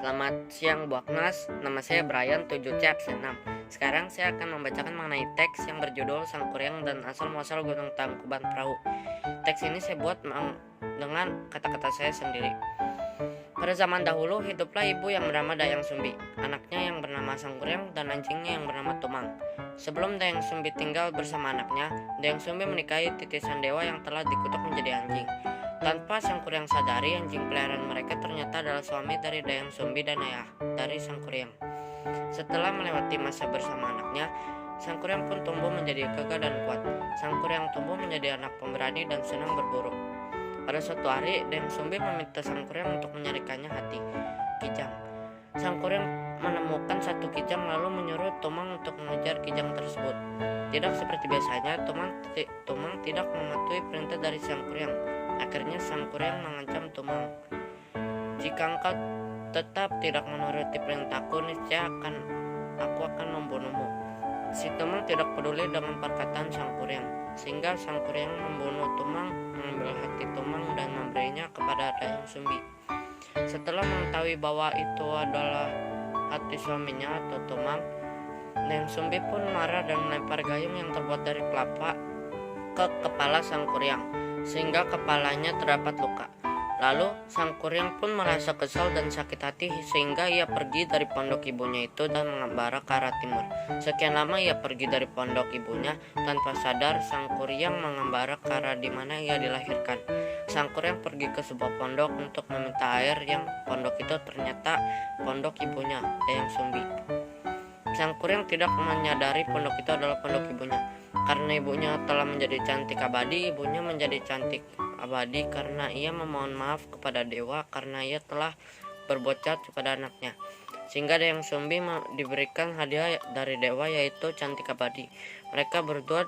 Selamat siang Bu Agnes, nama saya Brian 7C6. Sekarang saya akan membacakan mengenai teks yang berjudul Sang Kuryang dan Asal-Muasal Gunung Tangkuban Perahu. Teks ini saya buat dengan kata-kata saya sendiri. Pada zaman dahulu hiduplah ibu yang bernama Dayang Sumbi, anaknya yang bernama Sang Kuryang dan anjingnya yang bernama Tumang. Sebelum Dayang Sumbi tinggal bersama anaknya, Dayang Sumbi menikahi titisan dewa yang telah dikutuk menjadi anjing. Tanpa Sang Kuryang sadari, anjing peliharaan mereka ternyata adalah suami dari Dayang Sumbi dan ayah dari Sang Kuryang. Setelah melewati masa bersama anaknya, Sang Kuryang pun tumbuh menjadi gagah dan kuat. Sang Kuryang tumbuh menjadi anak pemberani dan senang berburu. Pada suatu hari, Dayang Sumbi meminta Sang Kuryang untuk menyarikannya hati kijang. Sang Kuryang menemukan satu kijang lalu menyuruh Tumang untuk mengejar kijang tersebut. Tidak seperti biasanya, Tumang tidak mematuhi perintah dari Sang Kuryang. Akhirnya Sang Kuryang mengancam Tumang, "Jika engkau tetap tidak menuruti perintahku, niscaya aku akan membunuhmu." Si Tumang tidak peduli dengan perkataan Sang Kuryang, sehingga Sang Kuryang membunuh Tumang, mengambil hati Tumang dan memberinya kepada Dayang Sumbi. Setelah mengetahui bahwa itu adalah hati suaminya atau Tumang, Dayang Sumbi pun marah dan melempar gayung yang terbuat dari kelapa ke kepala Sang Kuryang, sehingga kepalanya terdapat luka. Lalu Sang Kuryang pun merasa kesal dan sakit hati sehingga ia pergi dari pondok ibunya itu dan mengembara ke arah timur. Sekian lama ia pergi dari pondok ibunya, tanpa sadar Sang Kuryang mengembara ke arah di mana ia dilahirkan. Sang Kuryang pergi ke sebuah pondok untuk meminta air, yang pondok itu ternyata pondok ibunya, Dayang Sumbi. Sang Kuryang tidak menyadari pondok itu adalah pondok ibunya. Karena ibunya telah menjadi cantik abadi, ibunya menjadi cantik abadi karena ia memohon maaf kepada dewa karena ia telah berbuat jahat kepada anaknya. Sehingga Dayang Sumbi diberikan hadiah dari dewa, yaitu cantik abadi. Mereka berdua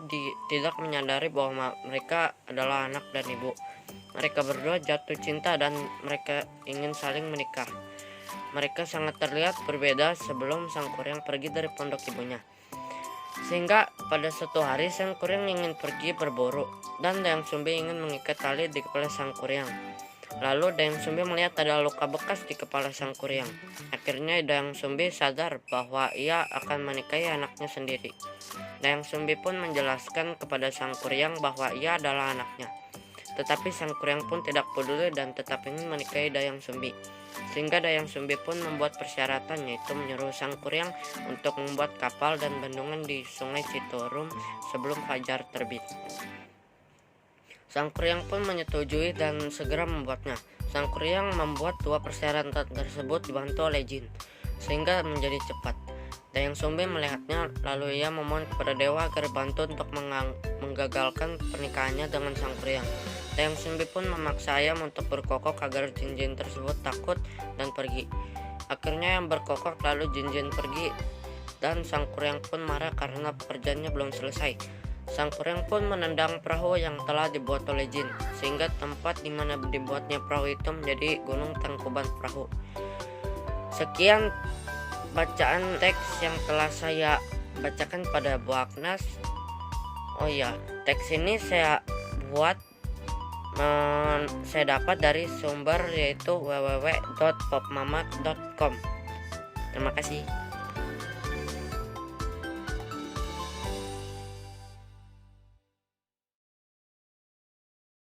tidak menyadari bahwa mereka adalah anak dan ibu. Mereka berdua jatuh cinta dan mereka ingin saling menikah. Mereka sangat terlihat berbeda sebelum Sang Kuryang pergi dari pondok ibunya. Sehingga pada suatu hari Sang Kuryang ingin pergi berburu dan Dayang Sumbi ingin mengikat tali di kepala Sang Kuryang. Lalu Dayang Sumbi melihat ada luka bekas di kepala Sang Kuryang. Akhirnya Dayang Sumbi sadar bahwa ia akan menikahi anaknya sendiri. Dayang Sumbi pun menjelaskan kepada Sang Kuryang bahwa ia adalah anaknya. Tetapi Sang Kuryang pun tidak peduli dan tetap ingin menikahi Dayang Sumbi. Sehingga Dayang Sumbi pun membuat persyaratan, yaitu menyuruh Sang Kuryang untuk membuat kapal dan bendungan di Sungai Citarum sebelum fajar terbit. Sang Kuryang pun menyetujui dan segera membuatnya. Sang Kuryang membuat dua persyaratan tersebut dibantu oleh jin, sehingga menjadi cepat. Dayang Sumbi melihatnya, lalu ia memohon kepada dewa agar bantu untuk menggagalkan pernikahannya dengan Sang Kuryang. Dayang Sumbi pun memaksa ayam untuk berkokok agar jin-jin tersebut takut dan pergi. Akhirnya yang berkokok lalu jin-jin pergi dan Sang Kuryang pun marah karena pekerjaannya belum selesai. Sang Kuryang pun menendang perahu yang telah dibuat oleh jin, sehingga tempat di mana dibuatnya perahu itu menjadi Gunung Tangkuban Perahu. Sekian bacaan teks yang telah saya bacakan pada Bu Agnes. Oh ya, teks ini saya dapat dari sumber yaitu www.popmama.com. Terima kasih.